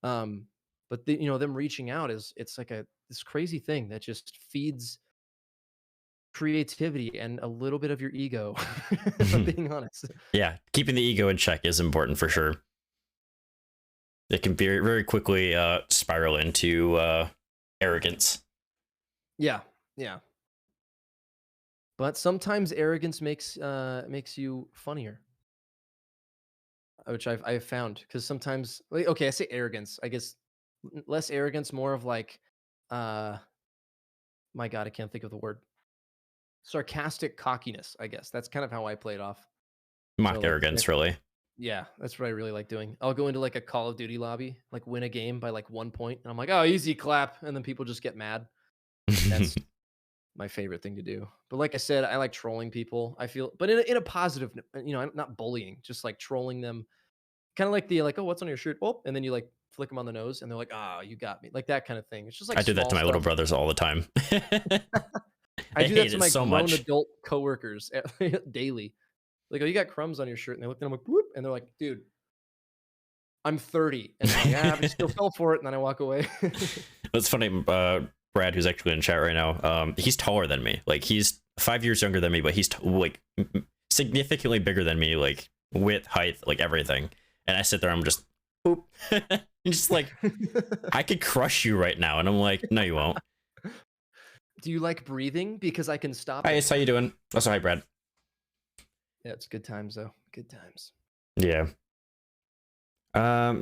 Speaker 2: Um, but them reaching out it's like this crazy thing that just feeds creativity and a little bit of your ego, if I'm being honest.
Speaker 1: Yeah, keeping the ego in check is important for sure. It can very, very quickly spiral into arrogance.
Speaker 2: Yeah, yeah. But sometimes arrogance makes you funnier, which I've found, because sometimes, like, okay, I say arrogance. I guess less arrogance, more of like, uh, my God, I can't think of the word. Sarcastic cockiness. I guess that's kind of how I play it off. So
Speaker 1: Mock
Speaker 2: like,
Speaker 1: arrogance, really.
Speaker 2: yeah, that's what I really like doing. I'll go into like a Call of Duty lobby, like win a game by like 1 point, and I'm like, oh, easy clap, and then people just get mad. That's my favorite thing to do. But like I said, I like trolling people. I feel, but in a positive, not bullying, just like trolling them. Kind of like the like, oh, what's on your shirt? Oh, and then you like flick them on the nose, and they're like, oh, you got me, like that kind of thing. It's just like
Speaker 1: I do that
Speaker 2: small
Speaker 1: to my little
Speaker 2: stuff.
Speaker 1: brothers all the time.
Speaker 2: I
Speaker 1: They
Speaker 2: do that
Speaker 1: hate
Speaker 2: to
Speaker 1: it
Speaker 2: my
Speaker 1: so
Speaker 2: grown
Speaker 1: much.
Speaker 2: adult coworkers daily. Like, oh, you got crumbs on your shirt, and they look at them like, whoop, and they're like, dude, I'm 30, and I'm like, yeah, but you still fell for it, and then I walk away.
Speaker 1: That's funny. Brad, who's actually in chat right now, he's taller than me. Like, he's 5 years younger than me, but he's like significantly bigger than me, like width, height, like everything. And I sit there, I'm just, boop. Just like, I could crush you right now. And I'm like, no, you won't.
Speaker 2: Do you like breathing? Because I can stop
Speaker 1: Hi,
Speaker 2: it.
Speaker 1: how you doing? Also, hi, Brad.
Speaker 2: Yeah, it's good times though. Good times.
Speaker 1: Yeah.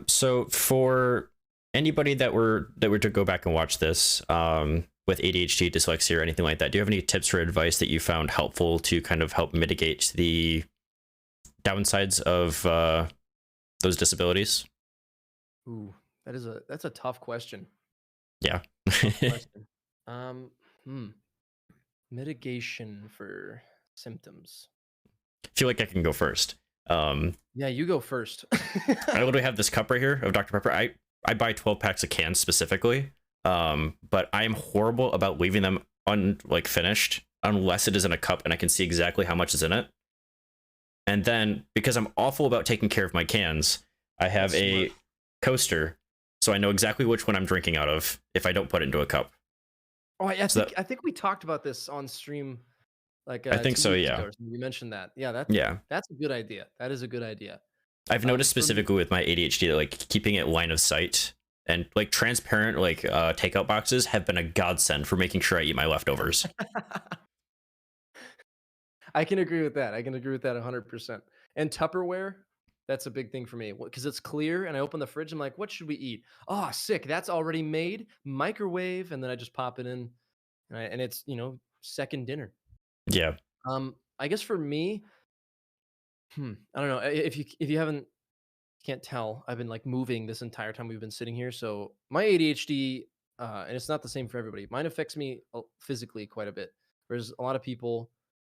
Speaker 1: So for anybody that were to go back and watch this, with ADHD, dyslexia, or anything like that, do you have any tips or advice that you found helpful to kind of help mitigate the downsides of those disabilities?
Speaker 2: Ooh, that's a tough question.
Speaker 1: Yeah.
Speaker 2: Tough question. Um, hmm. Mitigation for symptoms.
Speaker 1: I feel like I can go first.
Speaker 2: Yeah, you go first.
Speaker 1: I literally have this cup right here of Dr. Pepper. I buy 12 packs of cans specifically, but I am horrible about leaving them finished unless it is in a cup and I can see exactly how much is in it. And then, because I'm awful about taking care of my cans, I have a coaster, so I know exactly which one I'm drinking out of if I don't put it into a cup.
Speaker 2: Oh, I think we talked about this on stream, like,
Speaker 1: I think
Speaker 2: 2
Speaker 1: so,
Speaker 2: weeks
Speaker 1: yeah.
Speaker 2: ago or something. You mentioned that. Yeah,
Speaker 1: Yeah.
Speaker 2: that's a good idea. That is a good idea.
Speaker 1: I've noticed
Speaker 2: For me-
Speaker 1: specifically with my ADHD that like keeping it line of sight and like transparent takeout boxes have been a godsend for making sure I eat my leftovers.
Speaker 2: I can agree with that. I can agree with that 100%. And Tupperware, that's a big thing for me because it's clear. And I open the fridge. I'm like, what should we eat? Oh, sick. That's already made. Microwave. And then I just pop it in. And it's, second dinner.
Speaker 1: Yeah.
Speaker 2: I guess for me, I don't know. If you can't tell, I've been like moving this entire time we've been sitting here. So my ADHD, and it's not the same for everybody. Mine affects me physically quite a bit. Whereas a lot of people,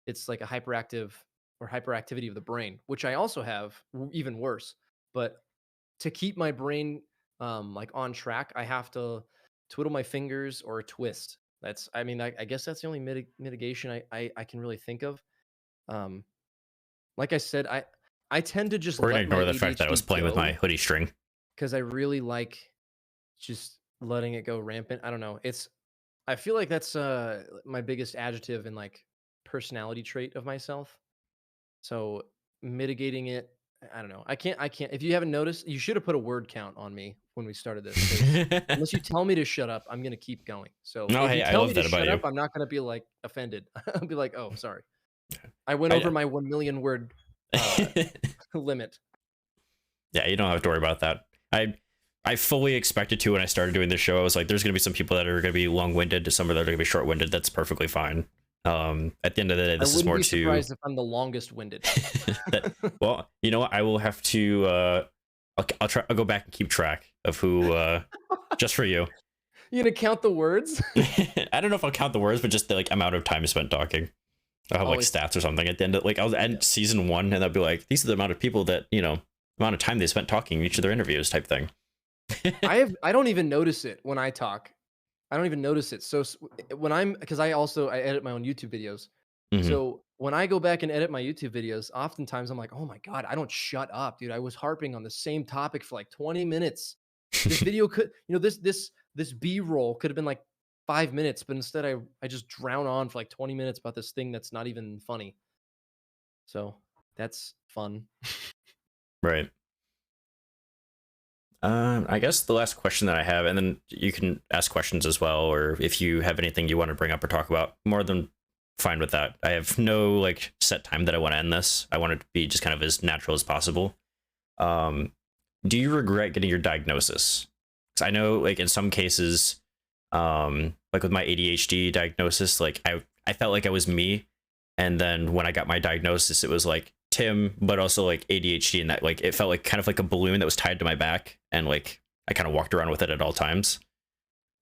Speaker 2: it's like a hyperactivity of the brain, which I also have, even worse. But to keep my brain like on track, I have to twiddle my fingers or twist. I guess that's the only mitigation I can really think of. Um, like I said, I tend to just
Speaker 1: We're gonna
Speaker 2: let my
Speaker 1: ignore the fact that I was
Speaker 2: ADHD
Speaker 1: playing with my
Speaker 2: go
Speaker 1: hoodie string.
Speaker 2: because I really like just letting it go rampant. I don't know. I feel like that's my biggest adjective and like personality trait of myself. So mitigating it, I don't know. I can't. If you haven't noticed, you should have put a word count on me when we started this. 'Cause unless you tell me to shut up, I'm gonna keep going. So
Speaker 1: No,
Speaker 2: if
Speaker 1: hey,
Speaker 2: you
Speaker 1: I
Speaker 2: tell
Speaker 1: love
Speaker 2: me to
Speaker 1: that about
Speaker 2: shut
Speaker 1: you.
Speaker 2: up, I'm not gonna be like offended. I'll be like, oh, sorry. I went
Speaker 1: I-
Speaker 2: over my 1 million word limit.
Speaker 1: Yeah, you don't have to worry about that. I fully expected to when I started doing this show. I was like, there's gonna be some people that are gonna be long-winded, some that are gonna be short-winded. That's perfectly fine. At the end of the day, this is more
Speaker 2: I wouldn't be
Speaker 1: to
Speaker 2: surprised if I'm the longest winded.
Speaker 1: well, you know what? I will have to I'll try. I'll go back and keep track of who, just for you.
Speaker 2: You gonna count the words?
Speaker 1: I don't know if I'll count the words, but just the like amount of time spent talking. I'll have like stats or something at the end of like I'll end season 1 and I'll be like, these are the amount of people that, amount of time they spent talking in each of their interviews type thing.
Speaker 2: I don't even notice it when I talk. I don't even notice it. So when because I edit my own YouTube videos.
Speaker 1: Mhm.
Speaker 2: So when I go back and edit my YouTube videos, oftentimes I'm like, oh my God, I don't shut up, dude. I was harping on the same topic for like 20 minutes. This video could, this B-roll could have been like 5 minutes, but instead I just drown on for like 20 minutes about this thing that's not even funny. So that's fun.
Speaker 1: Right. I guess the last question that I have, and then you can ask questions as well, or if you have anything you want to bring up or talk about, more than fine with that. I have no like set time that I want to end this. I want it to be just kind of as natural as possible. Do you regret getting your diagnosis? Because I know like in some cases, like with my ADHD diagnosis, like I felt like I was me. And then when I got my diagnosis, it was like Tim, but also like ADHD, and that like it felt like kind of like a balloon that was tied to my back, and like I kind of walked around with it at all times.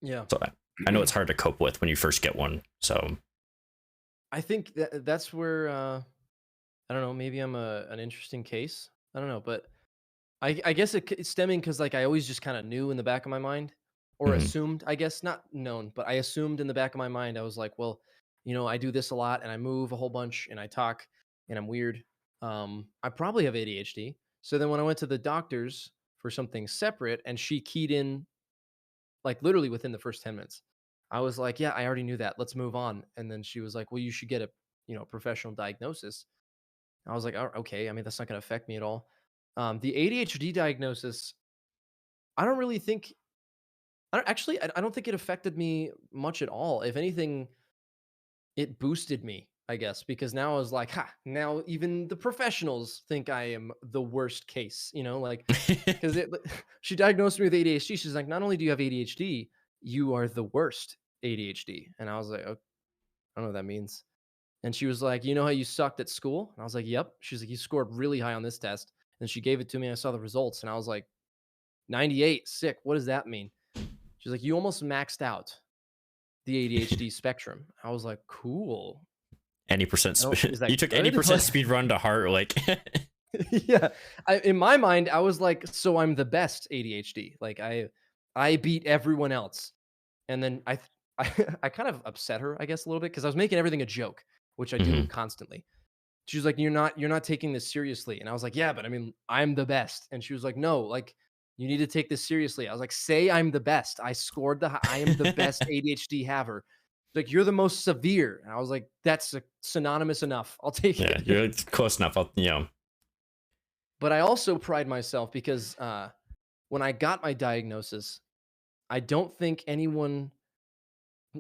Speaker 2: Yeah.
Speaker 1: So I know it's hard to cope with when you first get one. So
Speaker 2: I think that's where I don't know, maybe I'm an interesting case. I don't know, but I guess it's stemming because like I always just kind of knew in the back of my mind, or
Speaker 1: mhm.
Speaker 2: assumed, I guess not known, but I assumed in the back of my mind. I was like, well, I do this a lot and I move a whole bunch and I talk and I'm weird. I probably have ADHD. So then when I went to the doctors for something separate and she keyed in like literally within the first 10 minutes, I was like, yeah, I already knew that. Let's move on. And then she was like, well, you should get a professional diagnosis. I was like, oh, okay. I mean, that's not going to affect me at all. The ADHD diagnosis, I don't really think. I don't think it affected me much at all. If anything, it boosted me, I guess, because now I was like, ha, now even the professionals think I am the worst case, like, because she diagnosed me with ADHD. She's like, not only do you have ADHD, you are the worst ADHD. And I was like, oh, I don't know what that means. And she was like, you know how you sucked at school? And I was like, yep. She's like, you scored really high on this test. And she gave it to me. I saw the results and I was like, 98, sick. What does that mean? She's like, you almost maxed out the ADHD spectrum. I was like, cool.
Speaker 1: Any percent
Speaker 2: Is that
Speaker 1: you took any
Speaker 2: good?
Speaker 1: percent speed run to heart, like
Speaker 2: Yeah. In my mind, I was like, so I'm the best ADHD. Like I beat everyone else. And then I kind of upset her, I guess, a little bit because I was making everything a joke, which I do
Speaker 1: Mhm.
Speaker 2: constantly. She was like, you're not taking this seriously. And I was like, yeah, but I mean, I'm the best. And she was like, no, like you need to take this seriously. I was like, say I'm the best. I am the best ADHD haver. Like you're the most severe. And I was like, that's synonymous enough. I'll take
Speaker 1: Yeah,
Speaker 2: it.
Speaker 1: you're close enough.
Speaker 2: But I also pride myself because when I got my diagnosis, I don't think anyone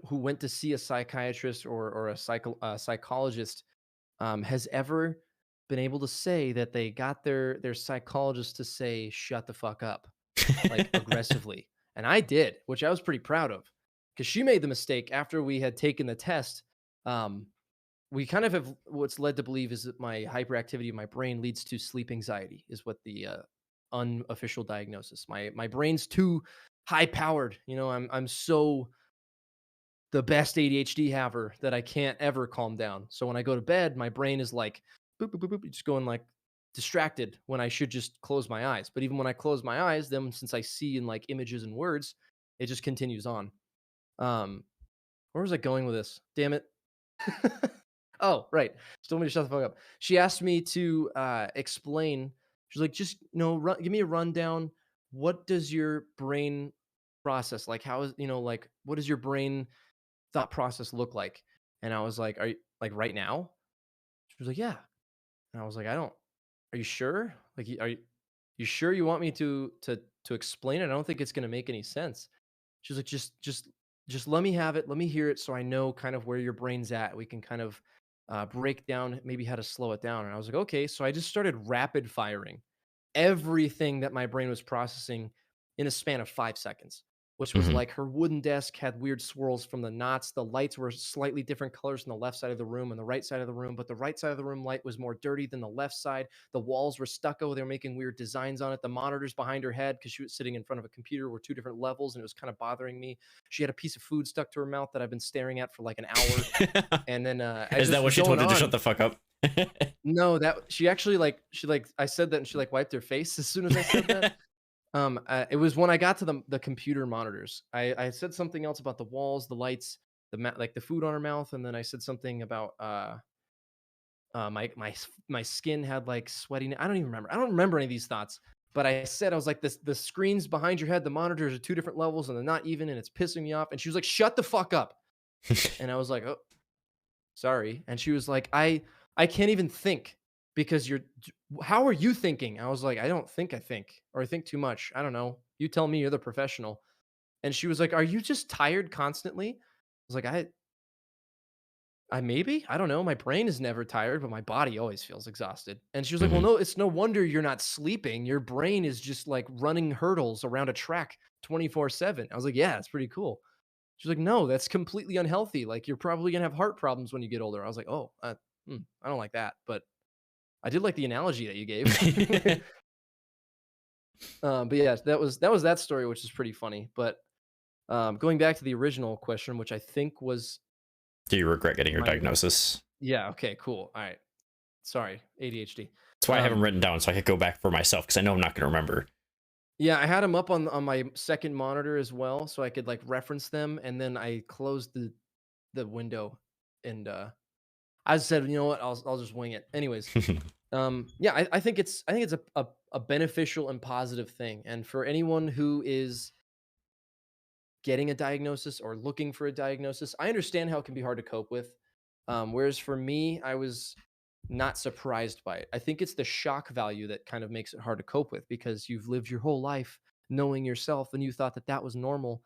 Speaker 2: who went to see a psychiatrist or a psychologist has ever been able to say that they got their psychologist to say shut the fuck up like aggressively, and I did, which I was pretty proud of because she made the mistake after we had taken the test. um, we kind of have what's led to believe is that my hyperactivity of my brain leads to sleep anxiety is what the unofficial diagnosis. My brain's too high powered. I'm so the best ADHD haver that I can't ever calm down. So when I go to bed, my brain is like boop, boop, boop, boop, just going like distracted when I should just close my eyes. But even when I close my eyes, then since I see in like images and words, it just continues on. Um, where was I going with this? Damn it. Oh, right. She told me to shut the fuck up. She asked me to explain. She's like, just give me a rundown. What does your brain process? Like, how is like what does your brain thought process look like? And I was like, are you like right now? She was like, yeah. And I was like, I don't. Are you sure? Like, you sure you want me to explain it? I don't think it's gonna make any sense. She was like, just let me have it. Let me hear it so I know kind of where your brain's at. We can kind of break down maybe how to slow it down. And I was like, okay. So I just started rapid firing everything that my brain was processing in a span of 5 seconds, which was
Speaker 1: Hmm.
Speaker 2: like her wooden desk had weird swirls from the knots. The lights were slightly different colors on the left side of the room and the right side of the room, but the right side of the room light was more dirty than the left side. The walls were stucco. They were making weird designs on it. The monitors behind her head, because she was sitting in front of a computer, were two different levels, and it was kind of bothering me. She had a piece of food stuck to her mouth that I've been staring at for like an hour. And then I
Speaker 1: Is
Speaker 2: just
Speaker 1: that what
Speaker 2: was
Speaker 1: she told
Speaker 2: going
Speaker 1: you to
Speaker 2: on.
Speaker 1: shut the fuck up?
Speaker 2: No, that she actually I said that and she like wiped her face as soon as I said that. It was when I got to the computer monitors. I said something else about the walls, the lights, like the food on her mouth, and then I said something about my skin had like sweating. I don't even remember. I don't remember any of these thoughts. But I said I was like this: the screens behind your head, the monitors are two different levels, and they're not even, and it's pissing me off. And she was like, "Shut the fuck up!" And I was like, "Oh, sorry." And she was like, I can't even think because how are you thinking?" I was like, I think, or I think too much. I don't know. You tell me, you're the professional. And she was like, "Are you just tired constantly?" I was like, I maybe, I don't know. My brain is never tired, but my body always feels exhausted. And she was like, "Well,
Speaker 1: Hmm.
Speaker 2: no, it's no wonder you're not sleeping. Your brain is just like running hurdles around a track 24/7." I was like, "Yeah, it's pretty cool." She's like, "No, that's completely unhealthy. Like, you're probably gonna have heart problems when you get older." I was like, "Oh, I don't like that," but I did like the analogy that you gave. But yeah, that was that story, which is pretty funny. But going back to the original question, which I think was
Speaker 1: Do you regret getting your
Speaker 2: my
Speaker 1: diagnosis?
Speaker 2: yeah, okay, cool. All right. Sorry, ADHD.
Speaker 1: That's why I haven't
Speaker 2: Um,
Speaker 1: written down so I could go back for myself because I know I'm not going to remember.
Speaker 2: yeah, I had them up on my second monitor as well, so I could like reference them, and then I closed the window, and I said, you know what, I'll just wing it. Anyways, yeah, I think it's a beneficial and positive thing, and for anyone who is getting a diagnosis or looking for a diagnosis, I understand how it can be hard to cope with. Whereas for me, I was not surprised by it. I think it's the shock value that kind of makes it hard to cope with because you've lived your whole life knowing yourself and you thought that that was normal.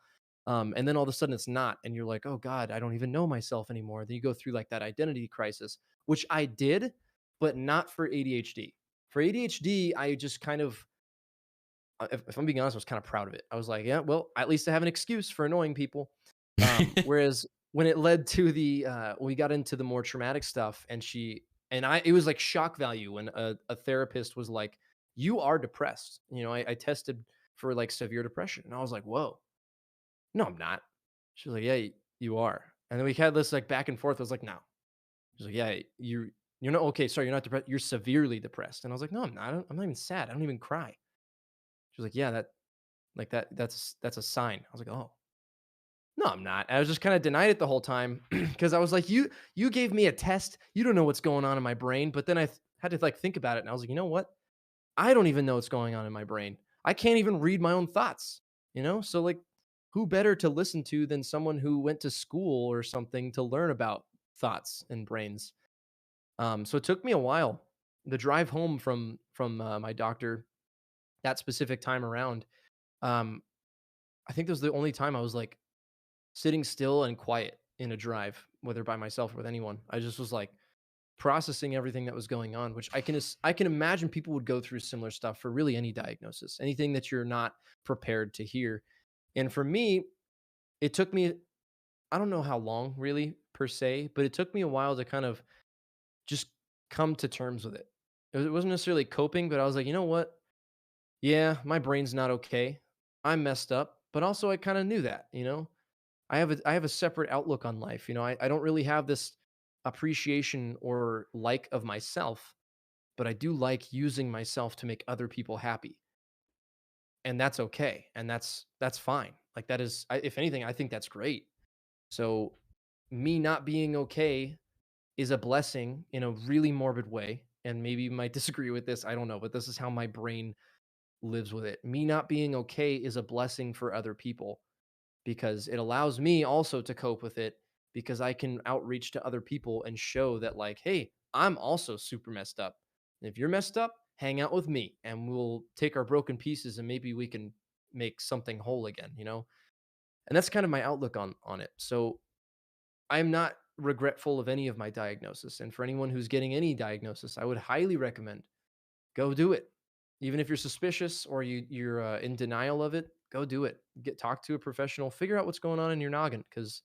Speaker 2: And then all of a sudden it's not. And you're like, oh God, I don't even know myself anymore. Then you go through like that identity crisis, which I did, but not for ADHD. For ADHD, I just kind of if I'm being honest, I was kind of proud of it. I was like, yeah, well, at least I have an excuse for annoying people. Whereas when it led to we got into the more traumatic stuff, and it was like shock value when a therapist was like, "You are depressed." I tested for like severe depression, and I was like, "Whoa, no, I'm not." She was like, "Yeah, you are." And then we had this like back and forth. I was like, "No." She's like, "Yeah, you're not okay. Sorry, you're not depressed. You're severely depressed." And I was like, "No, I'm not. I'm not even sad. I don't even cry." She was like, "Yeah, that's a sign." I was like, "Oh, no, I'm not." I was just kind of denied it the whole time because I was like, you gave me a test. You don't know what's going on in my brain." But then had to like think about it, and I was like, you know what? I don't even know what's going on in my brain. I can't even read my own thoughts. So like, who better to listen to than someone who went to school or something to learn about thoughts and brains? So it took me a while. The drive home from my doctor that specific time around. Um, I think that was the only time I was like sitting still and quiet in a drive, whether by myself or with anyone. I just was like processing everything that was going on, which I can imagine people would go through similar stuff for really any diagnosis, anything that you're not prepared to hear. And for me, it took me I don't know how long really per se, but it took me a while to kind of just come to terms with it. It wasn't necessarily coping, but I was like, you know what? Yeah, my brain's not okay. I'm messed up, but also I kind of knew that. I have a separate outlook on life. I don't really have this appreciation or like of myself, but I do like using myself to make other people happy. And that's okay. And that's fine. Like that is if anything, I think that's great. So me not being okay is a blessing in a really morbid way. And maybe you might disagree with this. I don't know, but this is how my brain lives with it. Me not being okay is a blessing for other people because it allows me also to cope with it because I can outreach to other people and show that like, hey, I'm also super messed up. And if you're messed up, hang out with me and we'll take our broken pieces and maybe we can make something whole again. And that's kind of my outlook on it. So I'm not regretful of any of my diagnosis. And for anyone who's getting any diagnosis, I would highly recommend go do it. Even if you're suspicious or you're in denial of it, go do it. Talk to a professional, figure out what's going on in your noggin, because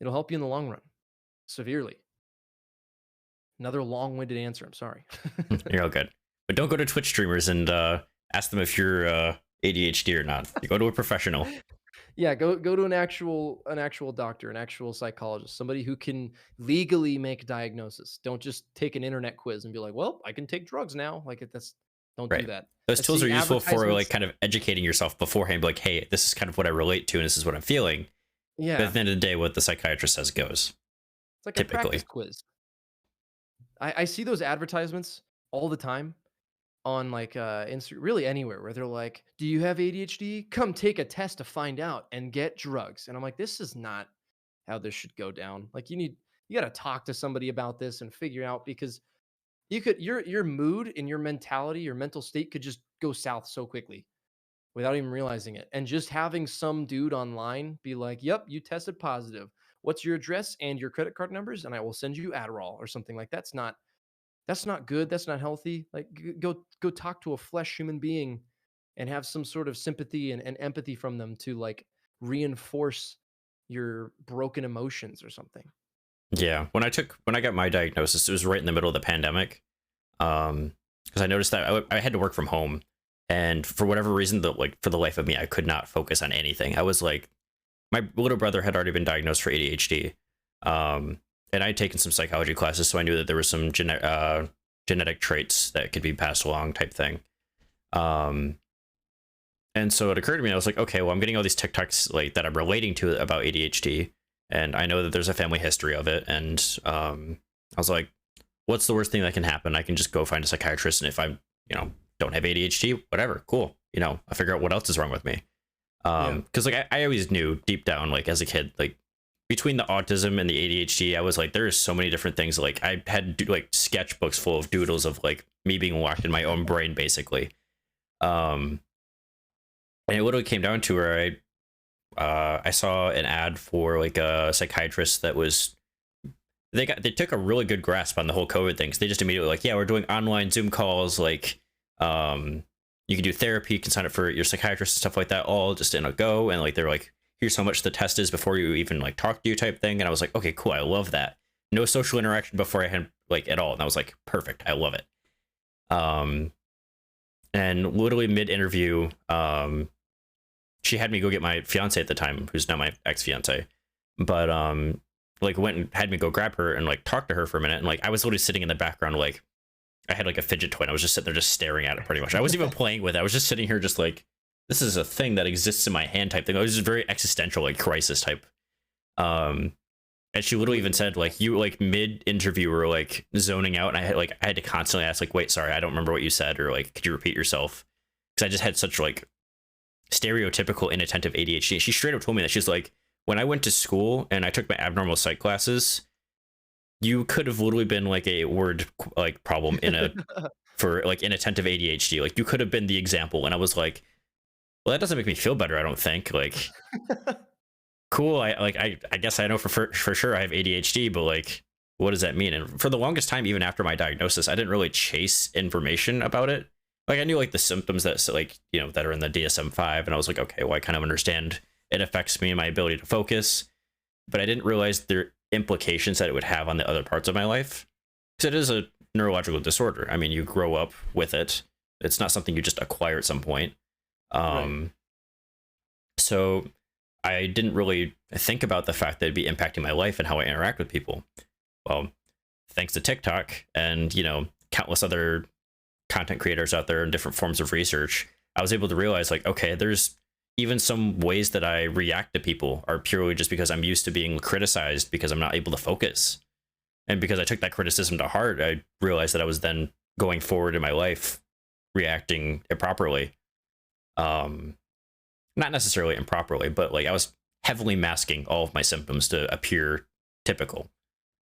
Speaker 2: it'll help you in the long run severely. Another long-winded answer. I'm sorry.
Speaker 1: You're all good. But don't go to Twitch streamers and ask them if you're ADHD or not. You go to a professional.
Speaker 2: Yeah, go to an actual doctor, an actual psychologist, somebody who can legally make diagnosis. Don't just take an internet quiz and be like, "Well, I can take drugs now." Don't do
Speaker 1: Right.
Speaker 2: that.
Speaker 1: Those
Speaker 2: I
Speaker 1: tools
Speaker 2: see
Speaker 1: are useful for like
Speaker 2: advertisements.
Speaker 1: kind of educating yourself beforehand. Like, hey, this is kind of what I relate to, and this is what I'm feeling.
Speaker 2: Yeah,
Speaker 1: But at the end of the day, what the psychiatrist says goes.
Speaker 2: it's like a
Speaker 1: Typically,
Speaker 2: practice quiz. I see those advertisements all the time on like really anywhere where they're like, "Do you have ADHD? Come take a test to find out and get drugs." And I'm like, this is not how this should go down. Like you got to talk to somebody about this and figure out, because your mood and your mentality, your mental state could just go south so quickly without even realizing it. And just having some dude online be like, "Yep, you tested positive. What's your address and your credit card numbers, and I will send you Adderall," or something like that's not good. That's not healthy. Like go talk to a flesh human being and have some sort of sympathy and empathy from them to like reinforce your broken emotions or something.
Speaker 1: yeah. When I got my diagnosis, it was right in the middle of the pandemic. Because I noticed that I had to work from home, and for whatever reason, for the life of me, I could not focus on anything. I was like, my little brother had already been diagnosed for ADHD, and I had taken some psychology classes, so I knew that there were some genetic traits that could be passed along, type thing. And so it occurred to me, I was like, okay, well, I'm getting all these TikToks like that I'm relating to about ADHD, and I know that there's a family history of it, and I was like, what's the worst thing that can happen? I can just go find a psychiatrist, and if I, don't have ADHD, whatever, cool. I figure out what else is wrong with me. Because like I always knew deep down, like as a kid, like between the autism and the ADHD, I was like, there is so many different things. Like I had like sketchbooks full of doodles of like me being locked in my own brain, basically. And it literally came down to where I saw an ad for like a psychiatrist that was they took a really good grasp on the whole COVID thing. So they just immediately like, yeah, we're doing online Zoom calls, like you can do therapy, you can sign up for your psychiatrist and stuff like that, all just in a go. And like they're like, here's how much the test is before you even like talk to you, type thing. And I was like, okay, cool, I love that. No social interaction before I had like at all. And I was like, perfect, I love it. And literally mid interview, she had me go get my fiance at the time, who's now my ex-fiance, but like went and had me go grab her and like talk to her for a minute. And like I was literally sitting in the background, like I had like a fidget toy, and I was just sitting there just staring at it pretty much. I wasn't even playing with it. I was just sitting here just like, this is a thing that exists in my hand type thing. It was just very existential, like crisis type. And she literally even said like, you like mid interview were like zoning out, and I had to constantly ask like, wait, sorry, I don't remember what you said, or like, could you repeat yourself? Because I just had such like stereotypical inattentive ADHD. And she straight up told me that. She's like, when I went to school and I took my abnormal psych classes, you could have literally been like a word like problem for like inattentive ADHD. Like you could have been the example. And I was like, well, that doesn't make me feel better, I don't think. Like, cool. I guess I know for sure I have ADHD, but like, what does that mean? And for the longest time, even after my diagnosis, I didn't really chase information about it. Like I knew like the symptoms that like, that are in the DSM-5, and I was like, okay, well, I kind of understand it affects me and my ability to focus, but I didn't realize the implications that it would have on the other parts of my life. Because it is a neurological disorder. I mean, you grow up with it. It's not something you just acquire at some point.
Speaker 2: Right.
Speaker 1: So I didn't really think about the fact that it'd be impacting my life and how I interact with people. Well, thanks to TikTok and, countless other content creators out there in different forms of research, I was able to realize like, okay, there's even some ways that I react to people are purely just because I'm used to being criticized because I'm not able to focus. And because I took that criticism to heart, I realized that I was then going forward in my life reacting improperly. Not necessarily improperly, but like I was heavily masking all of my symptoms to appear typical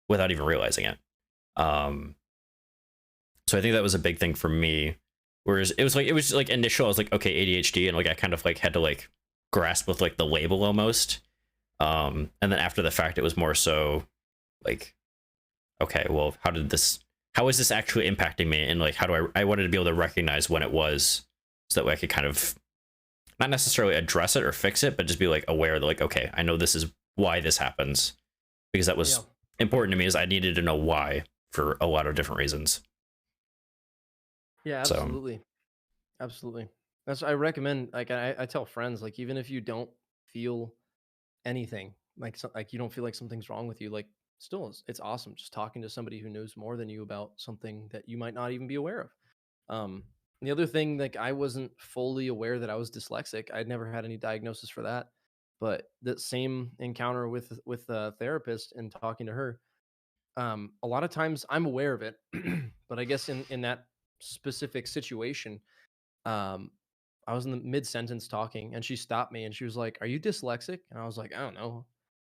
Speaker 1: without even realizing it. So I think that was a big thing for me. Whereas it was like initial, I was like, okay, ADHD, and like I kind of like had to like grasp with like the label almost. And then after the fact, it was more so like, okay, well, how is this actually impacting me? And like, how do I wanted to be able to recognize when it was, so that way I could kind of not necessarily address it or fix it, but just be like aware that like, okay, I know this is why this happens, because that
Speaker 2: Yeah.
Speaker 1: was important to me, is I needed to know why for a lot of different reasons.
Speaker 2: Yeah,
Speaker 1: So
Speaker 2: absolutely. Absolutely. That's I recommend, like I tell friends, like even if you don't feel anything, like like you don't feel like something's wrong with you, like still it's awesome just talking to somebody who knows more than you about something that you might not even be aware of. Um the other thing, like I wasn't fully aware that I was dyslexic. I'd never had any diagnosis for that. But the same encounter with a therapist and talking to her, a lot of times I'm aware of it, but I guess in that specific situation, um, I was in the mid sentence talking and she stopped me and she was like, "Are you dyslexic?" And I was like, "I don't know.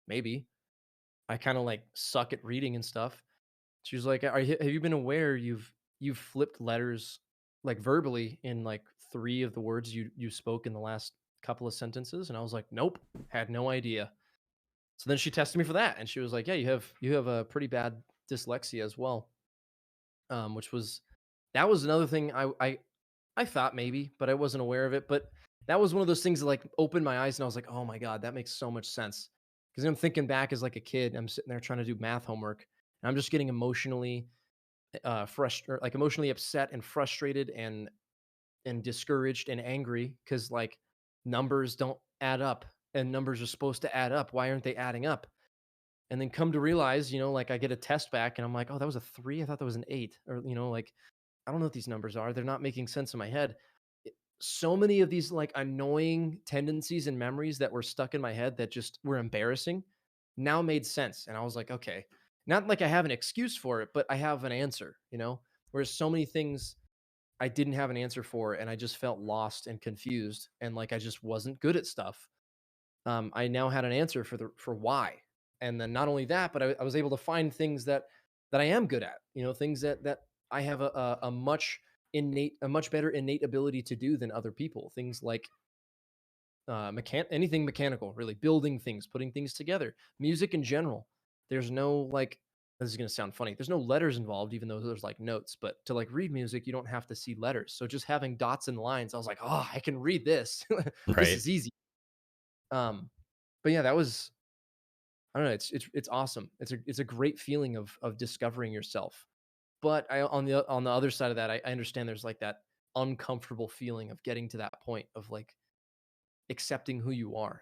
Speaker 2: Maybe." I kind of like suck at reading and stuff. She was like, Have you been aware you've flipped letters like verbally in like three of the words you spoke in the last couple of sentences?" And I was like, "Nope, had no idea." So then she tested me for that and she was like, "Yeah, you have a pretty bad dyslexia as well." Which was that was another thing I thought maybe, but I wasn't aware of it. But that was one of those things that like opened my eyes, and I was like, "Oh my god, that makes so much sense." Because I'm thinking back as like a kid, I'm sitting there trying to do math homework, and I'm just getting emotionally frustrated, like emotionally upset and frustrated and discouraged and angry because like numbers don't add up, and numbers are supposed to add up. Why aren't they adding up? And then come to realize, like I get a test back, and I'm like, "Oh, that was a 3. I thought that was an 8." Or like I don't know what these numbers are. They're not making sense in my head. So many of these like annoying tendencies and memories that were stuck in my head that just were embarrassing now made sense. And I was like, okay, not like I have an excuse for it, but I have an answer. Whereas so many things I didn't have an answer for and I just felt lost and confused and like I just wasn't good at stuff. I now had an answer for why. And then not only that, but I was able to find things that I am good at. Things that I have a much better innate ability to do than other people. Things like anything mechanical, really building things, putting things together, music in general. There's no like this is gonna sound funny. There's no letters involved, even though there's like notes. But to like read music, you don't have to see letters. So just having dots and lines, I was like, oh, I can read this. This
Speaker 1: right.
Speaker 2: is easy. Um, but yeah, that was I don't know. It's awesome. It's a great feeling of discovering yourself. But on the other side of that, I understand there's like that uncomfortable feeling of getting to that point of like accepting who you are